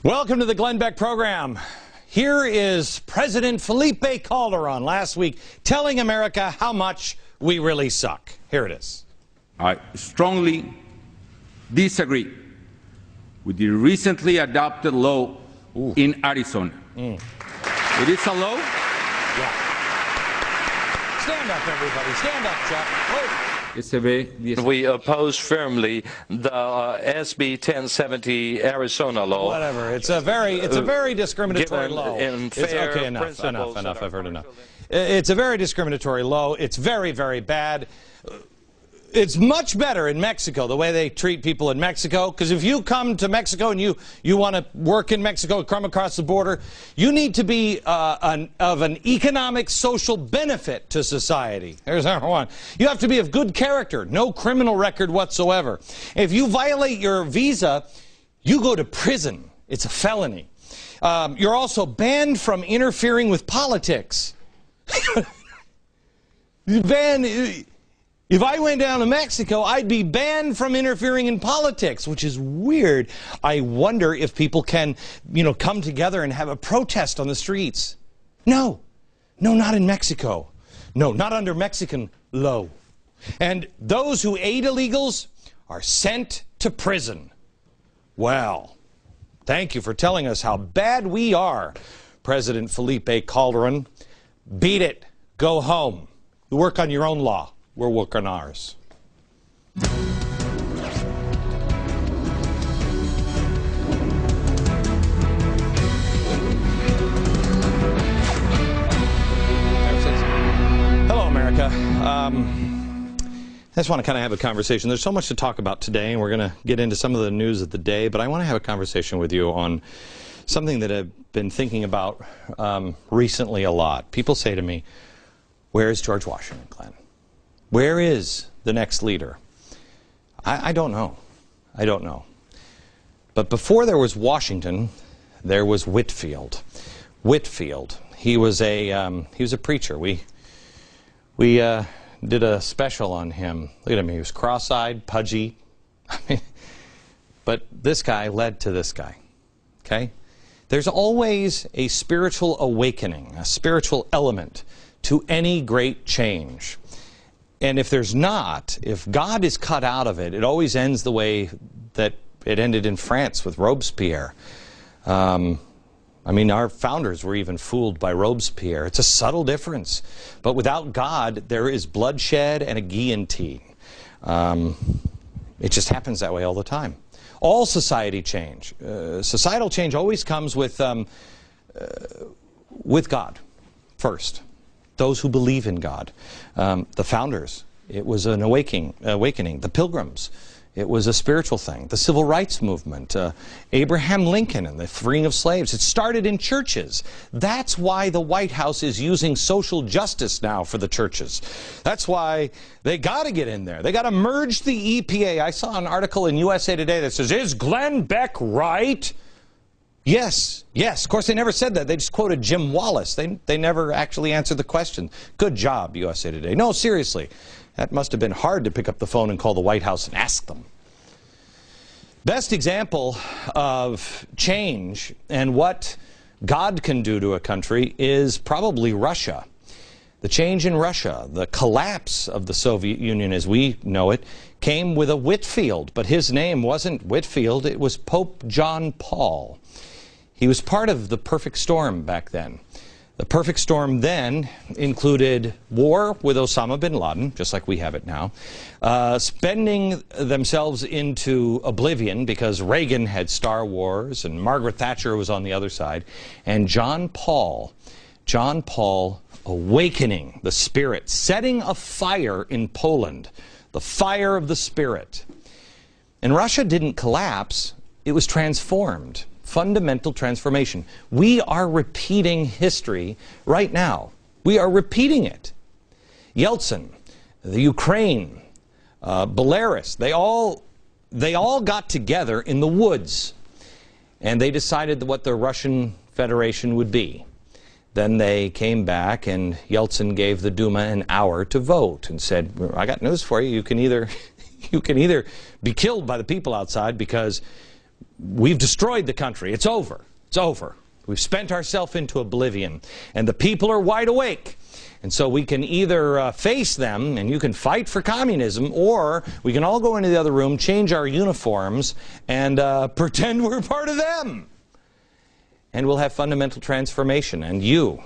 Welcome to the Glenn Beck program. Here is President Felipe Calderon last week telling America how much we really suck. Here it is. I strongly disagree with the recently adopted law in Arizona. It is a law. Yeah. Stand up, everybody. Stand up, Chuck. Oh. We oppose firmly the SB 1070 Arizona law. Whatever. It's a very discriminatory law. Okay, enough. I've heard enough. It's a very discriminatory law. It's very, very bad. It's much better in Mexico, the way they treat people in Mexico, because if you come to Mexico and you want to work in Mexico, come across the border, you need to be of an economic, social benefit to society. There's number one. You have to be of good character, no criminal record whatsoever. If you violate your visa, you go to prison. It's a felony. You're also banned from interfering with politics. If I went down to Mexico, I'd be banned from interfering in politics, which is weird. I wonder if people can, come together and have a protest on the streets. No, not in Mexico. No, not under Mexican law. And those who aid illegals are sent to prison. Well, thank you for telling us how bad we are, President Felipe Calderon. Beat it. Go home. You work on your own law. We're working ours. Hello, America. I just want to kind of have a conversation. There's so much to talk about today, and we're going to get into some of the news of the day, but I want to have a conversation with you on something that I've been thinking about recently a lot. People say to me, "Where is George Washington, Glenn? Where is the next leader?" I don't know. I don't know. But before there was Washington, there was Whitfield. Whitfield. He was a preacher. We did a special on him. Look at him. He was cross-eyed, pudgy. But this guy led to this guy. Okay? There's always a spiritual awakening, a spiritual element to any great change. And if there's not, if God is cut out of it, it always ends the way that it ended in France with Robespierre. Our founders were even fooled by Robespierre. It's a subtle difference. But without God, there is bloodshed and a guillotine. It just happens that way all the time. All society change. Societal change always comes with God first. Those who believe in God. The founders, it was an awakening. The Pilgrims, it was a spiritual thing. The Civil Rights Movement, Abraham Lincoln and the freeing of slaves, it started in churches. That's why the White House is using social justice now for the churches. That's why they got to get in there. They got to merge the EPA. I saw an article in USA Today that says, "Is Glenn Beck right?" Yes. Of course, they never said that. They just quoted Jim Wallace. They never actually answered the question. Good job, USA Today. No, seriously. That must have been hard to pick up the phone and call the White House and ask them. Best example of change and what God can do to a country is probably Russia. The change in Russia, the collapse of the Soviet Union as we know it, came with a Whitfield. But his name wasn't Whitfield, it was Pope John Paul. He was part of the perfect storm back then. The perfect storm then included war with Osama bin Laden, just like we have it now, spending themselves into oblivion because Reagan had Star Wars and Margaret Thatcher was on the other side, and John Paul awakening the Spirit, setting a fire in Poland, the fire of the Spirit. And Russia didn't collapse, it was transformed. Fundamental transformation. We are repeating history right now. We are repeating it. Yeltsin, the Ukraine, Belarus, they all got together in the woods and they decided what the Russian Federation would be. Then they came back and Yeltsin gave the Duma an hour to vote and said, "I got news for you. You can either be killed by the people outside because we've destroyed the country. It's over. It's over. We've spent ourselves into oblivion. And the people are wide awake. And so we can either face them, and you can fight for communism, or we can all go into the other room, change our uniforms, and pretend we're part of them. And we'll have fundamental transformation. And you,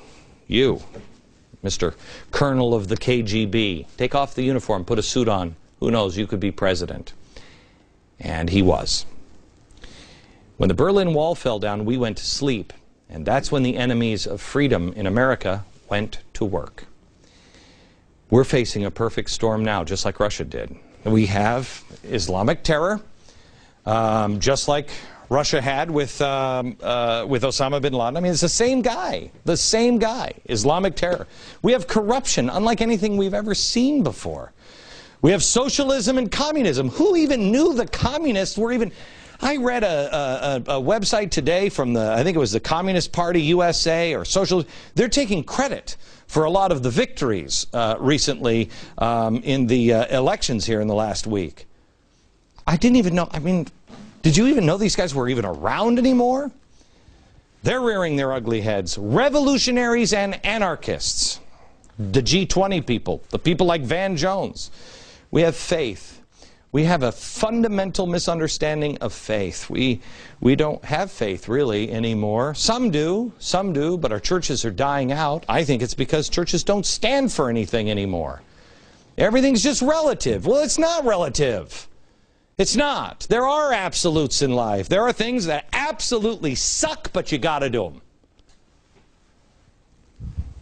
Mr. Colonel of the KGB, take off the uniform, put a suit on. Who knows, you could be president. And he was. When the Berlin Wall fell down, we went to sleep. And that's when the enemies of freedom in America went to work. We're facing a perfect storm now, just like Russia did. We have Islamic terror, just like Russia had with Osama bin Laden. I mean, it's the same guy, Islamic terror. We have corruption, unlike anything we've ever seen before. We have socialism and communism. Who even knew the communists were even... I read a website today from I think it was the Communist Party USA or Social. They're taking credit for a lot of the victories recently in the elections here in the last week. I didn't even know. I mean, did you even know these guys were even around anymore? They're rearing their ugly heads. Revolutionaries and anarchists. The G20 people, the people like Van Jones. We have faith. We have a fundamental misunderstanding of faith. We don't have faith really anymore. Some do, but our churches are dying out. I think it's because churches don't stand for anything anymore. Everything's just relative. Well, it's not relative. It's not. There are absolutes in life. There are things that absolutely suck, but you got to do them.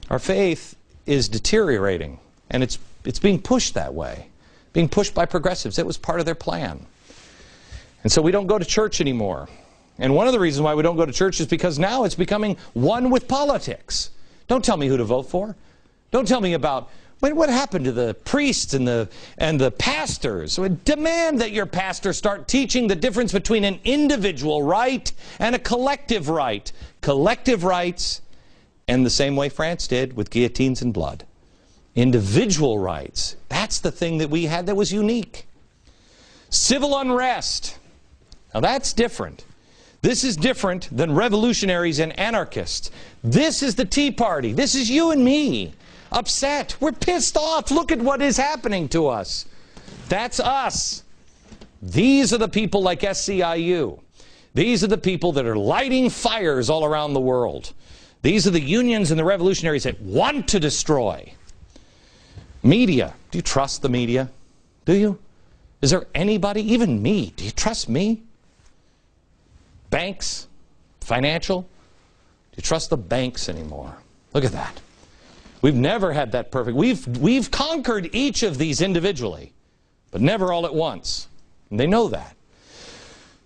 Our faith is deteriorating, and it's being pushed that way. Being pushed by progressives. It was part of their plan. And so we don't go to church anymore. And one of the reasons why we don't go to church is because now it's becoming one with politics. Don't tell me who to vote for. Don't tell me about what happened to the priests and the pastors. So demand that your pastor start teaching the difference between an individual right and a collective right. Collective rights, and the same way France did with guillotines and blood. Individual rights, that's the thing that we had that was unique. Civil unrest, now that's different. This is different than revolutionaries and anarchists. This is the Tea Party. This is you and me, upset. We're pissed off. Look at what is happening to us. That's us. These are the people like SCIU. These are the people that are lighting fires all around the world. These are the unions and the revolutionaries that want to destroy. Media. Do you trust the media? Do you? Is there anybody, even me, do you trust me? Banks? Financial? Do you trust the banks anymore? Look at that. We've never had that perfect. We've conquered each of these individually, but never all at once. And they know that.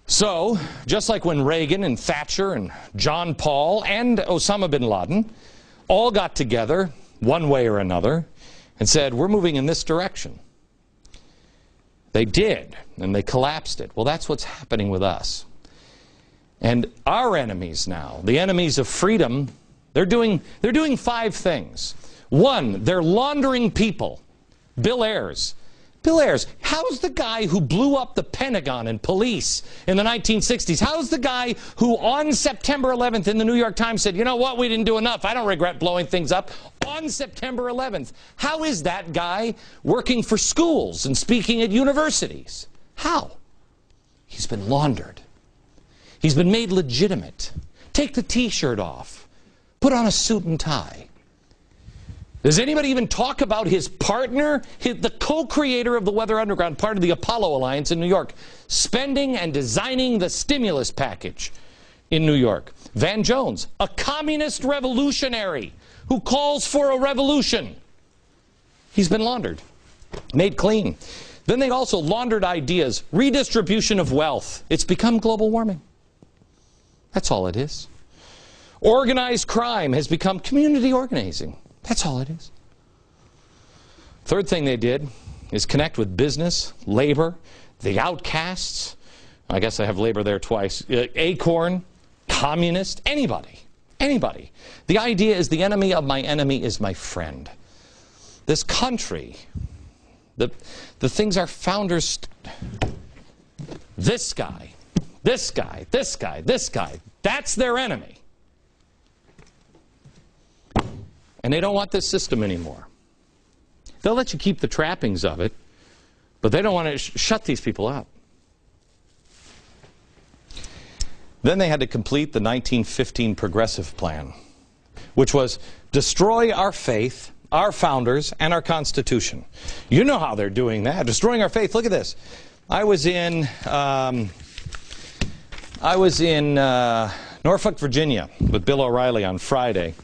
So, just like when Reagan and Thatcher and John Paul and Osama bin Laden all got together, one way or another, and said, we're moving in this direction. They did, and they collapsed it. Well, that's what's happening with us. And our enemies now, the enemies of freedom, they're doing 5 things. 1, they're laundering people. Bill Ayers. Bill Ayers, how's the guy who blew up the Pentagon and police in the 1960s? How's the guy who on September 11th in the New York Times said, you know what, we didn't do enough. I don't regret blowing things up. On September 11th, how is that guy working for schools and speaking at universities? How? He's been laundered. He's been made legitimate. Take the T-shirt off. Put on a suit and tie. Does anybody even talk about his partner, the co-creator of the Weather Underground, part of the Apollo Alliance in New York, spending and designing the stimulus package in New York? Van Jones, a communist revolutionary who calls for a revolution. He's been laundered, made clean. Then they also laundered ideas, redistribution of wealth. It's become global warming. That's all it is. Organized crime has become community organizing. That's all it is. Third thing they did is connect with business, labor, the outcasts. I guess I have labor there twice. Acorn, communist, anybody. Anybody. The idea is the enemy of my enemy is my friend. This country, the things our founders, this guy, this guy, this guy, this guy. That's their enemy. And they don't want this system anymore. They'll let you keep the trappings of it, but they don't want to shut these people up. Then they had to complete the 1915 Progressive Plan, which was destroy our faith, our founders, and our Constitution. You know how they're doing that, destroying our faith. Look at this. I was in Norfolk, Virginia with Bill O'Reilly on Friday.